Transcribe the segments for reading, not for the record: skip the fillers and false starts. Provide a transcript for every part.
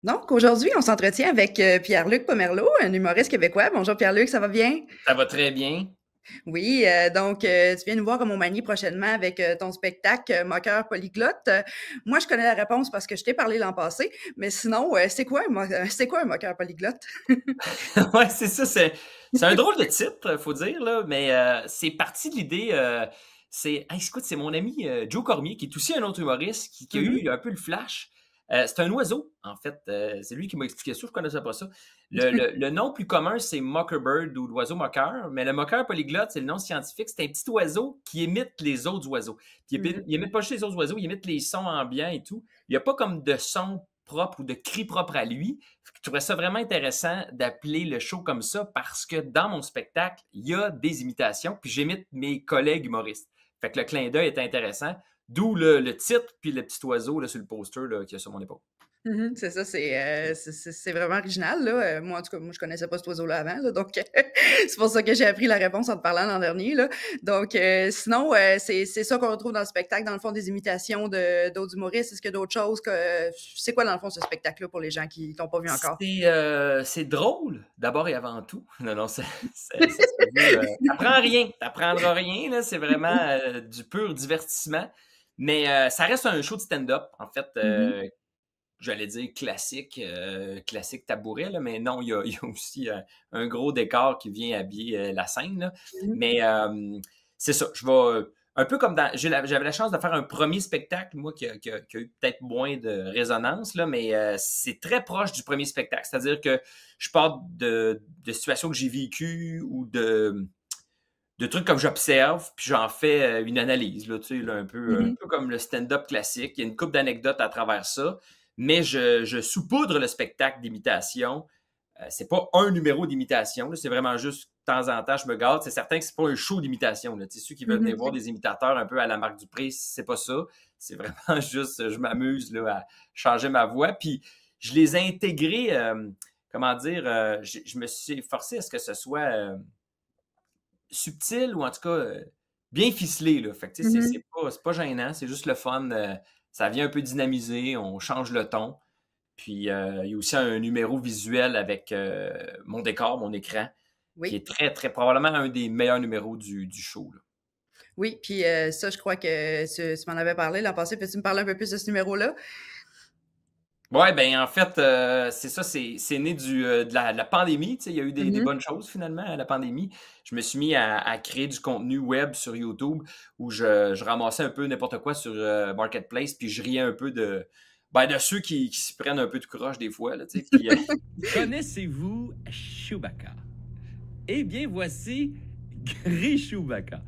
Donc, aujourd'hui, on s'entretient avec Pierre-Luc Pomerleau, un humoriste québécois. Bonjour Pierre-Luc, ça va bien? Ça va très bien. Oui, tu viens nous voir à Montmagny prochainement avec ton spectacle Moqueur polyglotte. Moi, je connais la réponse parce que je t'ai parlé l'an passé, mais sinon, c'est quoi un moqueur polyglotte? Ouais, c'est ça. C'est un drôle de titre, faut dire, là, mais c'est parti de l'idée. Écoute, c'est mon ami Joe Cormier, qui est aussi un autre humoriste, qui a Mhm. eu un peu le flash. C'est un oiseau, en fait. C'est lui qui m'a expliqué ça. Je ne connaissais pas ça. Le nom plus commun, c'est Mockerbird ou l'oiseau moqueur, mais le moqueur polyglotte, c'est le nom scientifique. C'est un petit oiseau qui imite les autres oiseaux. Puis Mhm. il imite pas juste les autres oiseaux, il imite les sons ambiants et tout. Il n'y a pas comme de son propre ou de cri propre à lui. Je trouvais ça vraiment intéressant d'appeler le show comme ça parce que dans mon spectacle, il y a des imitations, puis j'imite mes collègues humoristes. Fait que le clin d'œil est intéressant, d'où le titre, puis le petit oiseau là, sur le poster là, qui est sur mon épaule. Mhm, c'est ça, c'est vraiment original, là. Moi, en tout cas, moi, je connaissais pas cet oiseau-là avant, là, donc c'est pour ça que j'ai appris la réponse en te parlant l'an dernier, là. Donc, sinon, c'est ça qu'on retrouve dans le spectacle, dans le fond, des imitations d'autres humoristes. Est-ce qu'il y a d'autres choses c'est quoi, dans le fond, ce spectacle-là pour les gens qui l'ont pas vu encore? C'est drôle, d'abord et avant tout. Non, non, ça se veut. T'apprends rien, t'apprendras rien, là. C'est vraiment du pur divertissement. Mais ça reste un show de stand-up, en fait. Mhm. J'allais dire classique, classique tabouret, là, mais non, il y a aussi un gros décor qui vient habiller la scène. Là. Mhm. Mais c'est ça, je vais. Un peu comme dans. J'avais la chance de faire un premier spectacle, moi, qui a eu peut-être moins de résonance, là, mais c'est très proche du premier spectacle. C'est-à-dire que je pars de situations que j'ai vécues ou de trucs comme j'observe, puis j'en fais une analyse, là, tu sais, là, un Mhm. peu comme le stand-up classique. Il y a une couple d'anecdotes à travers ça, mais je saupoudre le spectacle d'imitation. C'est pas un numéro d'imitation, là, c'est vraiment juste de temps en temps, je me gâte. C'est certain que c'est pas un show d'imitation. Là. Tu sais, ceux qui veulent venir voir Mhm. des imitateurs un peu à la Marc Dupré, c'est pas ça. C'est vraiment juste, je m'amuse là, à changer ma voix. Puis je les ai intégrés, comment dire, je me suis forcé à ce que ce soit subtil ou en tout cas bien ficelé. Là. Fait que, tu sais, Mhm. c'est pas gênant, c'est juste le fun. Ça vient un peu dynamiser, on change le ton. Puis il y a aussi un numéro visuel avec mon décor, mon écran, qui Oui. est très, très probablement un des meilleurs numéros du show. Là. Oui, puis ça, je crois que tu m'en avais parlé l'an passé. Peux-tu me parler un peu plus de ce numéro-là? Ouais, ben en fait, c'est ça, c'est né de la pandémie. Tu sais, il y a eu des Mhm. bonnes choses finalement à la pandémie. Je me suis mis à créer du contenu web sur YouTube où je ramassais un peu n'importe quoi sur Marketplace, puis je riais un peu de ceux qui s'y prennent un peu de croche des fois. Là, tu sais, puis, Connaissez-vous Chewbacca? Eh bien, voici Gris Chewbacca.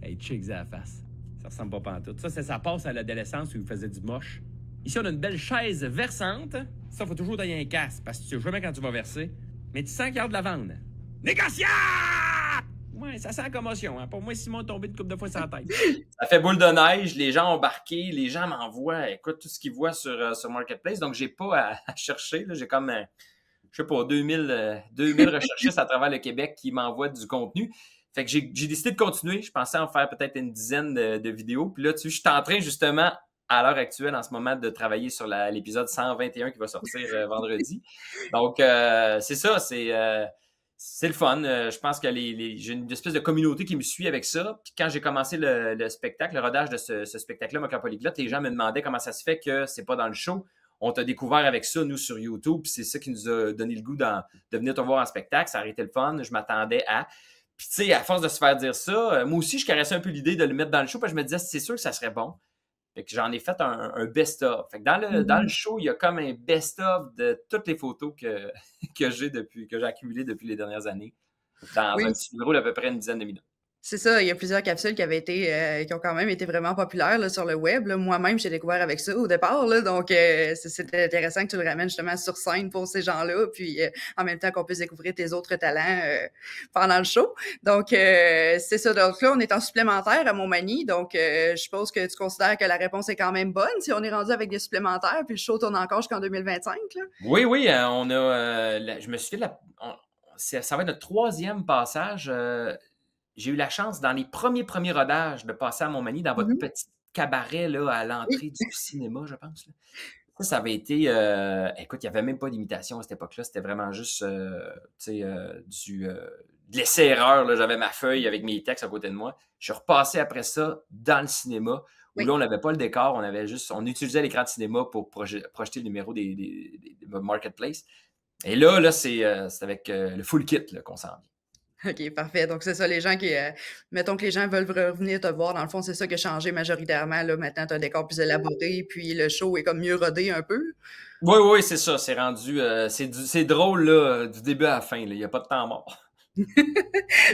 Hey, check ça la face. Ça ressemble pas pantoute. Ça passe à l'adolescence où il faisait du moche. Ici, on a une belle chaise versante. Ça, faut toujours donner un casque parce que tu sais jamais quand tu vas verser. Mais tu sens qu'il y a de la vente. Négociant! Ouais, ça sent la commotion. Hein? Pour moi, Simon est tombé une couple de fois sur la tête. ça fait boule de neige, les gens ont embarqué, les gens m'envoient, écoute, tout ce qu'ils voient sur Marketplace. Donc, j'ai pas à chercher. Là, j'ai comme, je sais pas, 2000 recherchistes à travers le Québec qui m'envoient du contenu. Fait que j'ai décidé de continuer. Je pensais en faire peut-être une dizaine de vidéos. Puis là, tu sais, je suis en train justement, à l'heure actuelle, en ce moment, de travailler sur l'épisode 121 qui va sortir vendredi. Donc, c'est ça, c'est le fun. Je pense que j'ai une espèce de communauté qui me suit avec ça. Puis quand j'ai commencé le spectacle, le rodage de ce spectacle-là, Moqueur Polyglotte, les gens me demandaient comment ça se fait que c'est pas dans le show. On t'a découvert avec ça, nous, sur YouTube. Puis c'est ça qui nous a donné le goût de venir te voir en spectacle. Ça a été le fun. Je m'attendais à. Puis, tu sais, à force de se faire dire ça, moi aussi, je caressais un peu l'idée de le mettre dans le show. Parce que je me disais, c'est sûr que ça serait bon. Fait que j'en ai fait un best-of. Fait que dans le Mhm. show, il y a comme un best-of de toutes les photos que j'ai accumulées depuis les dernières années dans un Oui, petit numéro d'à peu près une dizaine de minutes. c'est ça. Il y a plusieurs capsules qui ont quand même été vraiment populaires là, sur le web. Là. Moi-même, j'ai découvert avec ça au départ. Là, donc, c'est intéressant que tu le ramènes justement sur scène pour ces gens-là. Puis, en même temps qu'on puisse découvrir tes autres talents pendant le show. Donc, c'est ça. Donc là, on est en supplémentaire à Montmagny. Donc, je suppose que tu considères que la réponse est quand même bonne si on est rendu avec des supplémentaires. Puis le show tourne encore jusqu'en 2025. Là. Oui, oui, on a. Je me suis fait ça va être notre troisième passage. J'ai eu la chance, dans les premiers rodages, de passer à Montmagny, dans votre Mhm. petit cabaret là, à Oui. l'entrée du cinéma, je pense. Là. Ça avait été... écoute, il n'y avait même pas d'imitation à cette époque-là. C'était vraiment juste de l'essai-erreur. Là. J'avais ma feuille avec mes textes à côté de moi. Je suis repassé après ça dans le cinéma, où Oui. là, on n'avait pas le décor. On utilisait l'écran de cinéma pour projeter le numéro des Marketplace. Et là c'est avec le full kit là, qu'on s'en vient. OK, parfait. Donc, c'est ça, les gens mettons que les gens veulent revenir te voir. Dans le fond, c'est ça qui a changé majoritairement. Là, maintenant, tu as un décor plus élaboré, puis le show est comme mieux rodé un peu. Oui, c'est ça. C'est rendu... c'est drôle là, du début à la fin. Il n'y a pas de temps mort.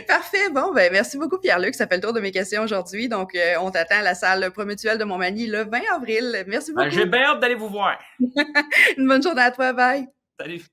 Parfait. Bon, ben merci beaucoup, Pierre-Luc. Ça fait le tour de mes questions aujourd'hui. Donc, on t'attend à la salle Promutuelle de Montmagny le 20 avril. Merci beaucoup. J'ai bien hâte d'aller vous voir. Une bonne journée à toi. Bye. Salut.